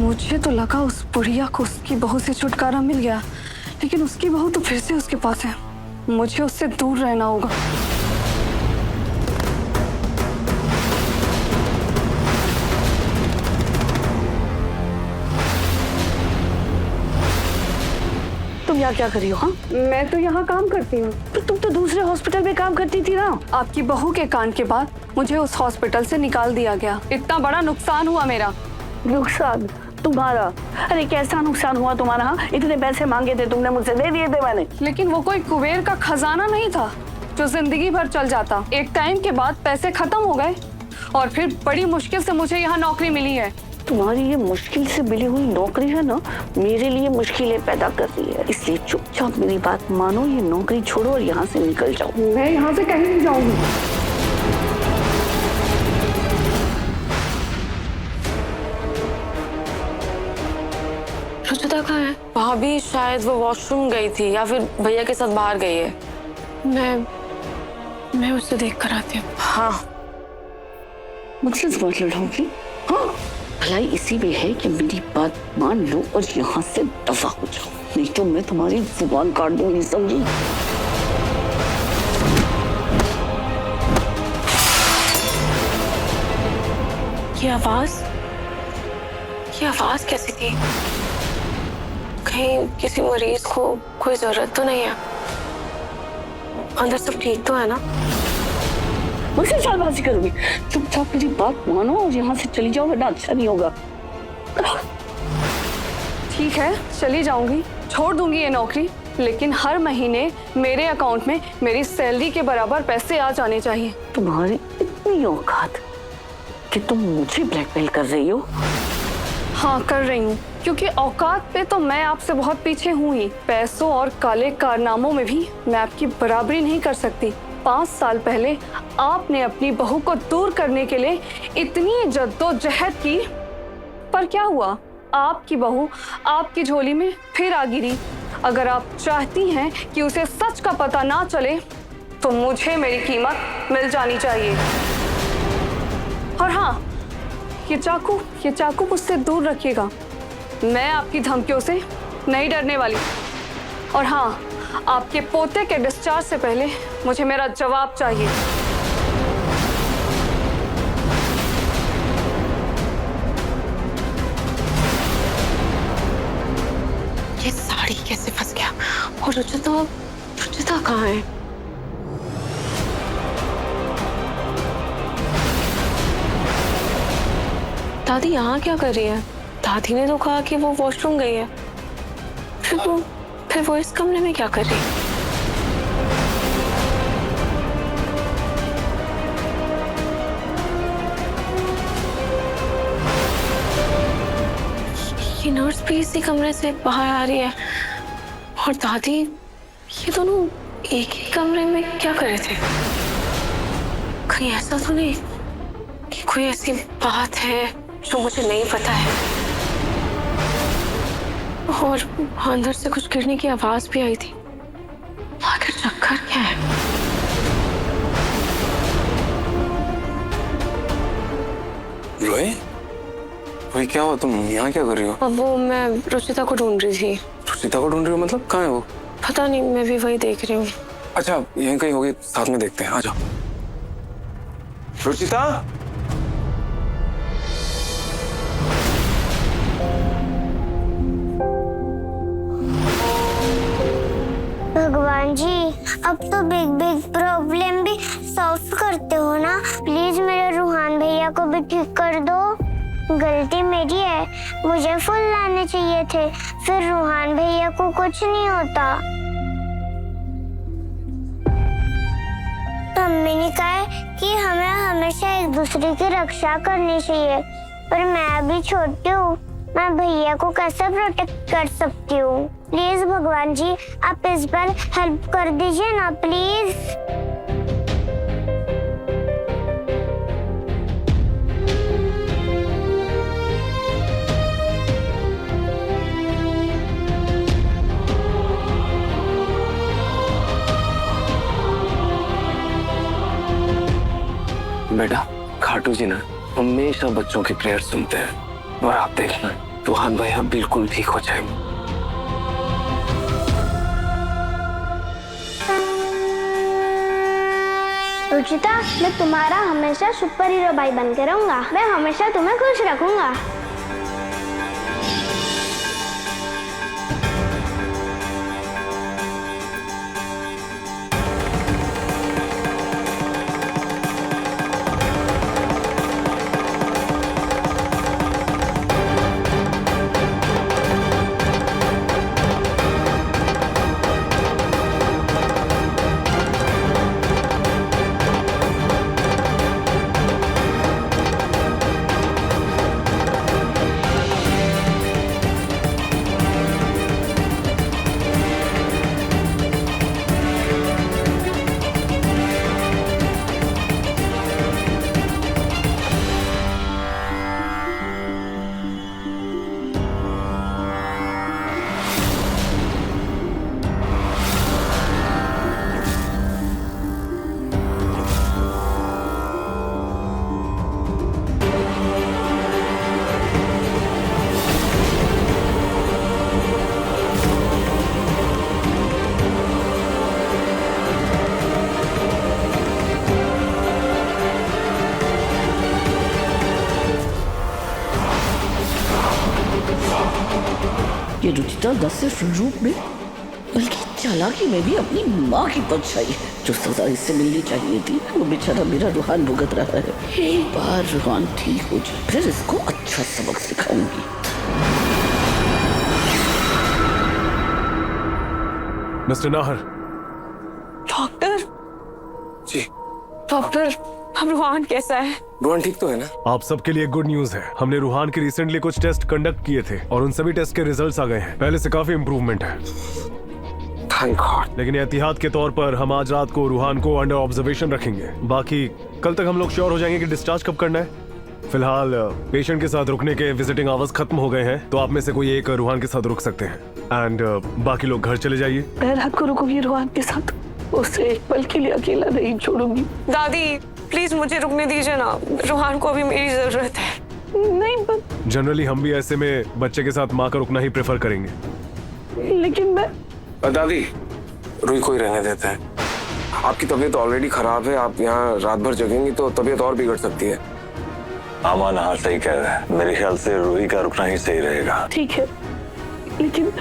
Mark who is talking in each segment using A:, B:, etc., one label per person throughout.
A: मुझे तो लगा उस बुढ़िया को उसकी बहू से छुटकारा मिल गया, लेकिन उसकी बहू तो फिर से उसके पास है। मुझे उससे दूर रहना होगा।
B: तुम यहाँ क्या कर रही हो? हाँ,
A: मैं तो यहाँ काम करती हूँ।
B: तो तुम तो दूसरे हॉस्पिटल में काम करती थी ना।
A: आपकी बहू के कांड के बाद मुझे उस हॉस्पिटल से निकाल दिया गया। इतना बड़ा नुकसान हुआ मेरा।
B: नुकसान तुम्हारा? अरे कैसा नुकसान हुआ तुम्हारा? हाँ, इतने पैसे मांगे थे तुमने मुझसे, दे दिए थे मैंने।
A: लेकिन वो कोई कुबेर का खजाना नहीं था जो जिंदगी भर चल जाता। एक टाइम के बाद पैसे खत्म हो गए और फिर बड़ी मुश्किल से मुझे यहाँ नौकरी मिली है।
B: तुम्हारी ये मुश्किल से मिली हुई नौकरी है ना, मेरे लिए मुश्किलें पैदा कर रही है। इसलिए चुपचाप मेरी बात मानो, ये नौकरी छोड़ो और यहाँ से निकल जाओ।
A: मैं यहाँ से कहीं नहीं जाऊंगी।
C: रुचिता कहाँ है? भाभी शायद वो वॉशरूम गई थी या फिर भैया के साथ बाहर गई है। मैं उससे देख कर आती हूँ। हाँ,
B: मुझसे जुबान लड़ाओगी? हाँ, भलाई इसी में है कि मेरी बात मान लो और यहाँ से दफा हो जाओ, नहीं तो मैं तुम्हारी जुबान काट दूंगी, समझी?
C: ये आवाज कैसी थी? कहीं किसी मरीज को कोई जरूरत तो नहीं है? अंदर सब ठीक तो है ना?
B: मुझसे चालबाजी करोगी? चुपचाप मेरी बात मानो और यहाँ से चली जाओ, वरना अच्छा नहीं होगा।
A: ठीक है, चली जाऊंगी, छोड़ दूंगी ये नौकरी, लेकिन हर महीने मेरे अकाउंट में मेरी सैलरी के बराबर पैसे आ जाने चाहिए।
B: तुम्हारी इतनी औकात कि तुम मुझे ब्लैकमेल कर रही हो?
A: हाँ, कर रही हूँ, क्योंकि औकात पे तो मैं आपसे बहुत पीछे हूँ ही। पैसों और काले कारनामों में भी मैं आपकी बराबरी नहीं कर सकती। 5 साल पहले आपने अपनी बहू को दूर करने के लिए इतनी जद्दोजहद की, पर क्या हुआ? आपकी बहू आपकी झोली में फिर आ गिरी। अगर आप चाहती हैं कि उसे सच का पता ना चले, तो मुझे मेरी कीमत मिल जानी चाहिए। और हाँ, ये चाकू मुझसे दूर रखिएगा। मैं आपकी धमकियों से नहीं डरने वाली। और हाँ, आपके पोते के डिस्चार्ज से पहले मुझे मेरा जवाब चाहिए।
C: ये साड़ी कैसे फंस गया? और रुचिता कहाँ है? दादी यहाँ क्या कर रही है? दादी ने तो कहा कि वो वॉशरूम गई है। फिर वो इस कमरे में क्या कर रही है? ये नर्स भी इसी कमरे से बाहर आ रही है और दादी, ये दोनों एक ही कमरे में क्या कर रहे थे? कहीं ऐसा तो नहीं कि कोई ऐसी बात है जो मुझे नहीं पता है? और अंदर से कुछ गिरने की आवाज भी आई थी। आखिर चक्कर क्या है?
D: रोए, क्या हुआ? तुम यहाँ क्या कर रही हो?
C: अब वो मैं रुचिता को ढूंढ रही थी।
D: रुचिता को ढूंढ रही हो? मतलब कहाँ है वो?
C: पता नहीं, मैं भी वही देख रही हूँ।
D: अच्छा, यहीं कहीं होगी, साथ में देखते हैं, आ जाओ। रुचिता,
E: भगवान जी, अब तो बिग बिग प्रॉब्लम भी सॉल्व करते हो ना। प्लीज मेरे रूहान भैया को भी ठीक कर दो। गलती मेरी है, मुझे फूल लाने चाहिए थे, फिर रूहान भैया को कुछ नहीं होता। मम्मी ने कहा है कि हमें हमेशा एक दूसरे की रक्षा करनी चाहिए, पर मैं अभी छोटी हूँ, मैं भैया को कैसे प्रोटेक्ट कर सकती हूँ? प्लीज भगवान जी, आप इस बार हेल्प कर दीजिए ना, प्लीज।
D: बेटा, खाटू जी ना हमेशा बच्चों की प्रेयर सुनते हैं, और आप देखना रूहान भाई अब बिल्कुल ठीक हो जाएंगे।
E: रुचिता, मैं तुम्हारा हमेशा सुपर हीरो भाई बन के रहूंगा। मैं हमेशा तुम्हें खुश रखूंगा।
B: ये रुचिता न सिर्फ रूप में बल्कि चालाकी में भी अपनी माँ की परछाई है। जो सजा इससे मिलनी चाहिए थी वो बेचारा मेरा रूहान भुगत रहा है। एक बार रूहान ठीक हो जाए फिर इसको अच्छा सबक सिखाऊंगी।
F: मिस्टर नाहर।
C: डॉक्टर,
D: जी
C: डॉक्टर, अब रूहान कैसा है?
D: रूहान ठीक तो है ना?
F: आप सबके लिए गुड न्यूज है। हमने रूहान के रिसेंटली कुछ टेस्ट कंडक्ट किए थे और उन सभी टेस्ट के रिजल्ट्स आ गए हैं। पहले से काफी इम्प्रूवमेंट है।
D: Thank God.
F: लेकिन एहतियात के तौर पर हम आज रात को रूहान को अंडर ऑब्जर्वेशन रखेंगे। बाकी कल तक हम लोग श्योर हो जाएंगे कि डिस्चार्ज कब करना है। फिलहाल पेशेंट के साथ रुकने के विजिटिंग आवर्स खत्म हो गए हैं, तो आप में से कोई एक रूहान के साथ रुक सकते हैं एंड बाकी लोग घर चले जाइए।
B: मैं रात को रुकूंगी रूहान के साथ, उसे एक पल के लिए अकेला नहीं छोड़ूंगी।
C: दादी प्लीज मुझे रुकने दीजिए ना, रूहान को अभी मेरी जरूरत है।
B: नहीं
F: जनरली हम भी ऐसे में बच्चे के साथ माँ का रुकना ही प्रेफर करेंगे।
B: लेकिन मैं
D: दादी रुई को ही रहने देते हैं। आपकी तबीयत ऑलरेडी खराब है, आप यहाँ रात भर जगेंगी तो तबीयत और बिगड़ सकती है।
G: अमन हाँ सही कह रहा है। मेरे ख्याल से रूही का रुकना ही सही रहेगा।
B: ठीक है, लेकिन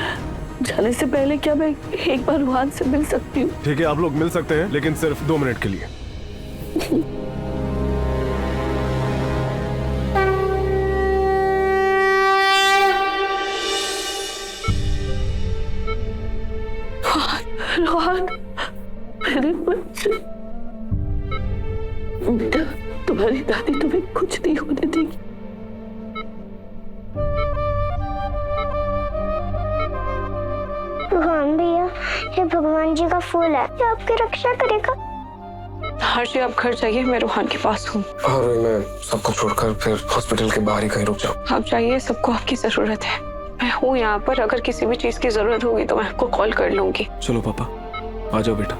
B: जाने से पहले क्या मैं एक बार रूहान से मिल सकती हूँ?
F: ठीक है, आप लोग मिल सकते हैं लेकिन सिर्फ 2 मिनट के लिए।
B: रूहान, मेरे बच्चे, बेटा तुम्हारी दादी तुम्हें कुछ नहीं होने देगी।
E: रूहान भैया, ये भगवान जी का फूल है, ये आपकी रक्षा करेगा।
C: हर्षी आप घर जाइए, मैं रूहान के पास हूँ।
D: और मैं सबको छोड़कर फिर हॉस्पिटल के बाहर ही कहीं रुक जाऊँ।
C: आप जाइए, सबको आपकी जरूरत है। मैं हूँ यहाँ पर, अगर किसी भी चीज की जरूरत होगी तो मैं आपको कॉल कर लूंगी।
D: चलो पापा आ जाओ बेटा।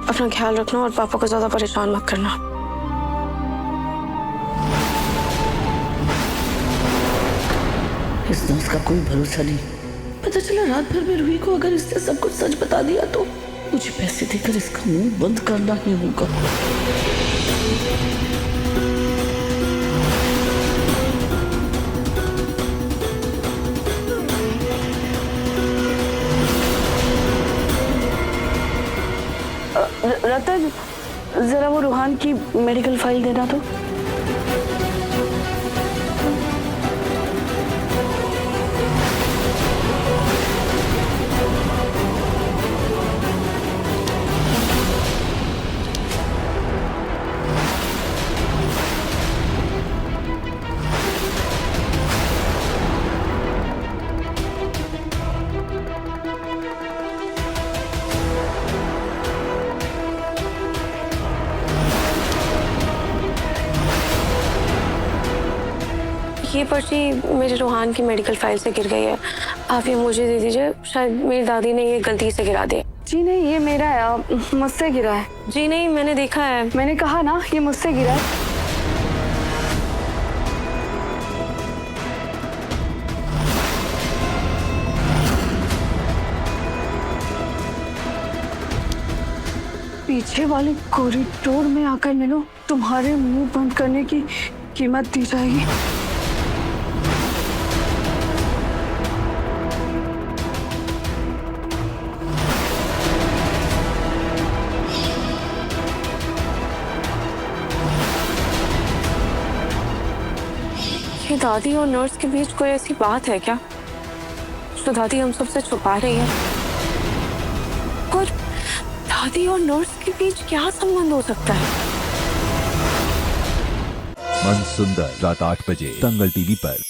C: अपना ख्याल रखना और पापा को ज्यादा परेशान मत करना।
B: इस दोस्त का कोई भरोसा नहीं। पता चला रात भर में रूही को अगर इसने सब कुछ सच बता दिया तो मुझे पैसे देकर इसका मुंह बंद करना ही होगा। रतन, जरा वो रूहान की मेडिकल फाइल देना तो।
C: ये पर्ची मेरे रूहान की मेडिकल फाइल से गिर गई है, आप ये मुझे दे दीजिए। शायद मेरी दादी ने ये गलती से गिरा दी।
A: जी नहीं, ये मेरा है, मुझसे गिरा है।
C: जी नहीं, मैंने देखा है।
A: मैंने कहा ना, ये मुझसे गिरा है। पीछे वाले कॉरिडोर में आकर मिलो, तुम्हारे मुंह बंद करने की कीमत दी जाएगी।
C: ये दादी और नर्स के बीच कोई ऐसी बात है क्या जो दादी हम सबसे छुपा रही है? और दादी और नर्स के बीच क्या संबंध हो सकता है?
H: मन सुंदर रात 8 बजे दंगल टीवी पर।